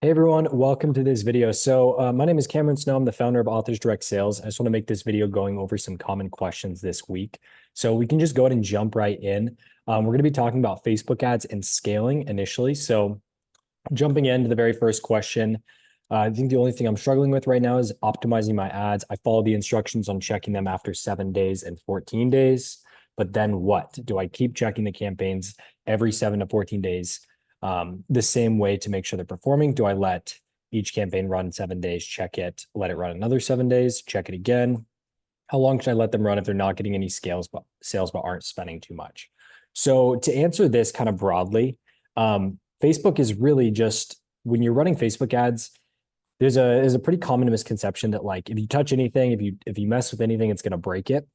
Hey everyone, welcome to this video. My name is Cameron Snow. I'm the founder of Authors Direct Sales. I just want to make this video going over some common questions this week. So we can just go ahead and jump right in. We're going to be talking about Facebook ads and scaling initially. So jumping into the very first question, I think the only thing I'm struggling with right now is optimizing my ads. I follow the instructions on checking them after 7 days and 14 days. But then what? Do I keep checking the campaigns every 7 to 14 days? The same way to make sure they're performing? Do I let each campaign run 7 days, check it, let it run another 7 days, check it again? How long should I let them run if they're not getting any sales but aren't spending too much? So to answer this kind of broadly, Facebook is really just when you're running Facebook ads, there's a pretty common misconception that like if you touch anything, if you mess with anything, it's going to break it.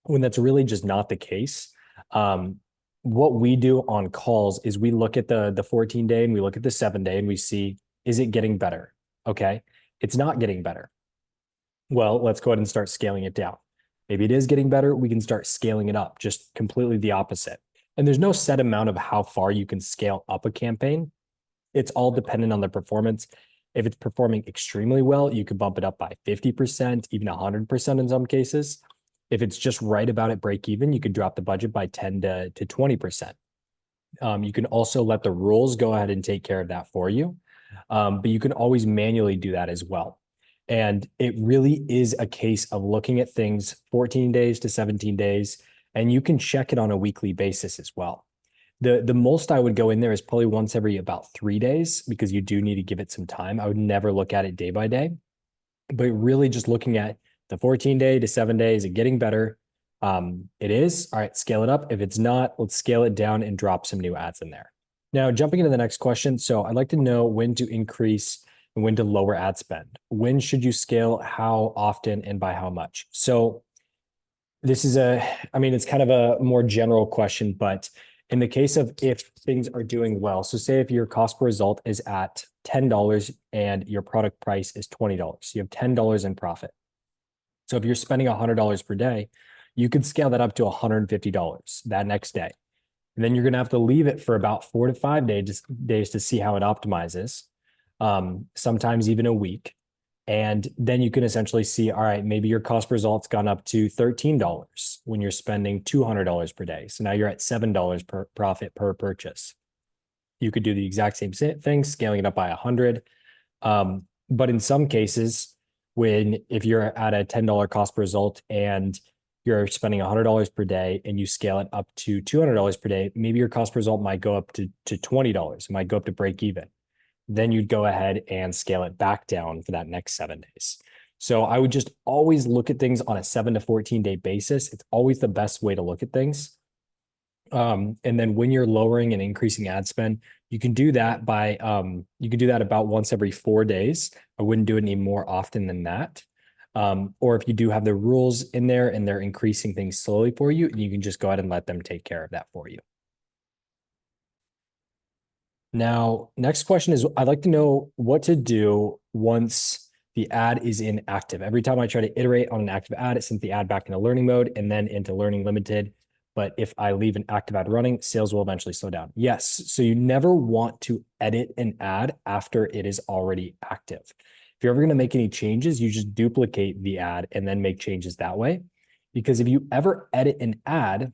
When that's really just not the case. What we do on calls is we look at the 14 day and we look at the 7 day and we see, is it getting better? Okay. It's not getting better. Well, let's go ahead and start scaling it down. Maybe it is getting better. We can start scaling it up, just completely the opposite. And there's no set amount of how far you can scale up a campaign. It's all dependent on the performance. If it's performing extremely well, you could bump it up by 50%, even 100% in some cases. If it's just right about at break even, you could drop the budget by 10 to 20%. You can also let the rules go ahead and take care of that for you. But you can always manually do that as well. And it really is a case of looking at things 14 days to 17 days, and you can check it on a weekly basis as well. The most I would go in there is probably once every about 3 days because you do need to give it some time. I would never look at it day by day, but really just looking at the 14 day to 7 days, it getting better. It is. All right, scale it up. If it's not, let's scale it down and drop some new ads in there. Now, jumping into the next question. So I'd like to know when to increase and when to lower ad spend. When should you scale, how often, and by how much? So this is it's kind of a more general question, but in the case of if things are doing well, so say if your cost per result is at $10 and your product price is $20, you have $10 in profit. So if you're spending $100 per day, you could scale that up to $150 that next day. And then you're going to have to leave it for about 4 to 5 days to see how it optimizes, sometimes even a week. And then you can essentially see, all right, maybe your cost per result's gone up to $13 when you're spending $200 per day. So now you're at $7 per profit per purchase. You could do the exact same thing, scaling it up by 100. But in some cases, if you're at a $10 cost per result and you're spending $100 per day and you scale it up to $200 per day, maybe your cost per result might go up to $20. It might go up to break even. Then you'd go ahead and scale it back down for that next 7 days. So I would just always look at things on a 7 to 14 day basis. It's always the best way to look at things. And then when you're lowering and increasing ad spend, you can do that about once every 4 days. I wouldn't do it any more often than that. Or if you do have the rules in there and they're increasing things slowly for you, you can just go ahead and let them take care of that for you. Now, next question is, I'd like to know what to do once the ad is inactive. Every time I try to iterate on an active ad, it sends the ad back into learning mode and then into learning limited. But if I leave an active ad running, sales will eventually slow down. Yes. So you never want to edit an ad after it is already active. If you're ever going to make any changes, you just duplicate the ad and then make changes that way. Because if you ever edit an ad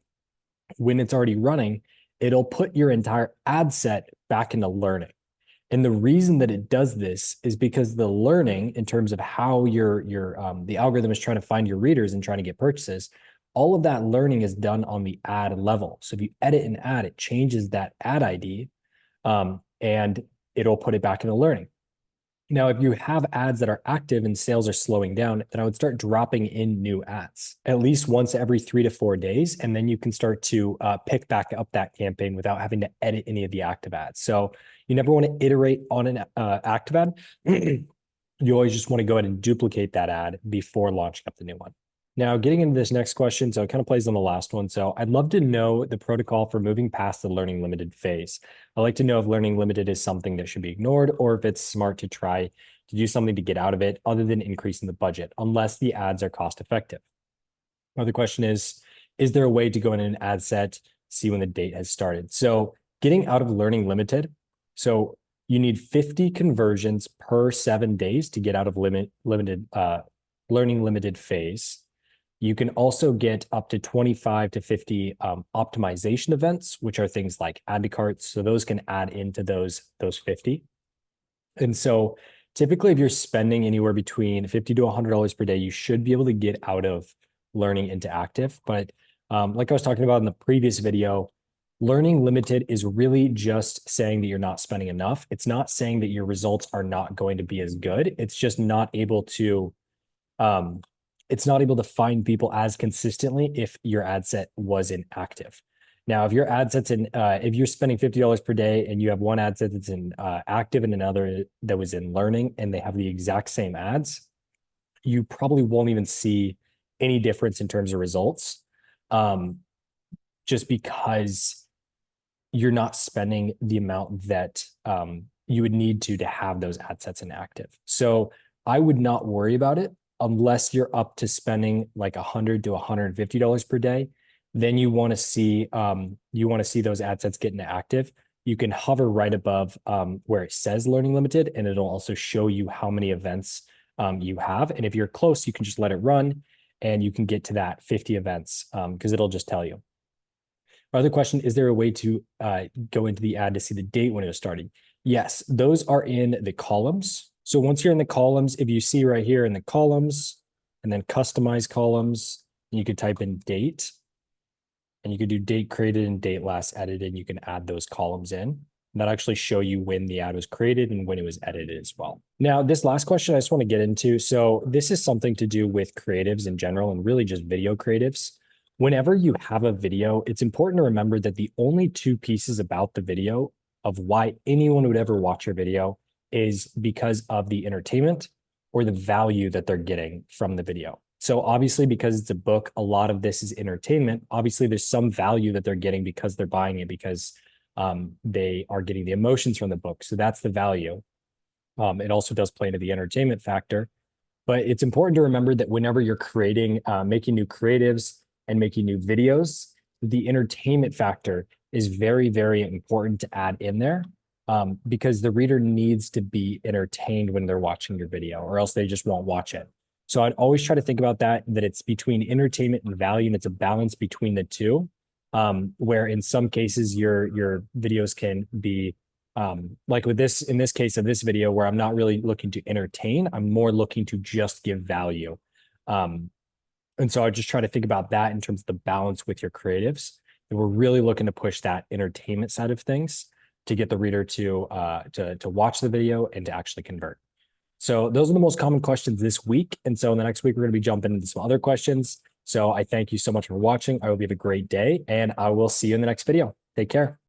when it's already running, it'll put your entire ad set back into learning. And the reason that it does this is because the learning in terms of how the algorithm is trying to find your readers and trying to get purchases, all of that learning is done on the ad level. So if you edit an ad, it changes that ad ID and it'll put it back into learning. Now, if you have ads that are active and sales are slowing down, then I would start dropping in new ads at least once every 3 to 4 days. And then you can start to pick back up that campaign without having to edit any of the active ads. So you never want to iterate on an active ad. You always just want to go ahead and duplicate that ad before launching up the new one. Now, getting into this next question, so it kind of plays on the last one. So I'd love to know the protocol for moving past the learning limited phase. I'd like to know if learning limited is something that should be ignored or if it's smart to try to do something to get out of it other than increasing the budget, unless the ads are cost effective. Another question is there a way to go in an ad set, see when the date has started? So getting out of learning limited. So You need 50 conversions per 7 days to get out of learning limited phase. You can also get up to 25 to 50 optimization events, which are things like add to carts. So those can add into those 50. And so typically, if you're spending anywhere between $50 to $100 per day, you should be able to get out of learning into active. But like I was talking about in the previous video, learning limited is really just saying that you're not spending enough. It's not saying that your results are not going to be as good. It's just not able to find people as consistently if your ad set was inactive. Now, if your ad set's if you're spending $50 per day and you have one ad set that's in active and another that was in learning and they have the exact same ads, you probably won't even see any difference in terms of results, just because you're not spending the amount that you would need to have those ad sets inactive. So I would not worry about it unless you're up to spending like $100 to $150 per day. Then you want to see those ad sets get into active. You can hover right above where it says learning limited, and it'll also show you how many events you have. And if you're close, you can just let it run and you can get to that 50 events because it'll just tell you. Our other question, is there a way to go into the ad to see the date when it was starting? Yes, those are in the columns. So once you're in the columns, if you see right here in the columns and then customize columns, you could type in date and you could do date created and date last edited. And you can add those columns in. And that actually show you when the ad was created and when it was edited as well. Now, this last question I just want to get into. So this is something to do with creatives in general and really just video creatives. Whenever you have a video, it's important to remember that the only two pieces about the video of why anyone would ever watch your video is because of the entertainment or the value that they're getting from the video. So obviously, because it's a book, a lot of this is entertainment. Obviously, there's some value that they're getting because they're buying it because they are getting the emotions from the book. So that's the value. It also does play into the entertainment factor. But it's important to remember that whenever you're creating, making new creatives and making new videos, the entertainment factor is very, very important to add in there because the reader needs to be entertained when they're watching your video, or else they just won't watch it. So I'd always try to think about that it's between entertainment and value, and it's a balance between the two, where in some cases your videos can be like in this case of this video, where I'm not really looking to entertain, I'm more looking to just give value. And so I just try to think about that in terms of the balance with your creatives. And we're really looking to push that entertainment side of things to get the reader to watch the video and to actually convert. So those are the most common questions this week. And so in the next week, we're going to be jumping into some other questions. So I thank you so much for watching. I hope you have a great day, and I will see you in the next video. Take care.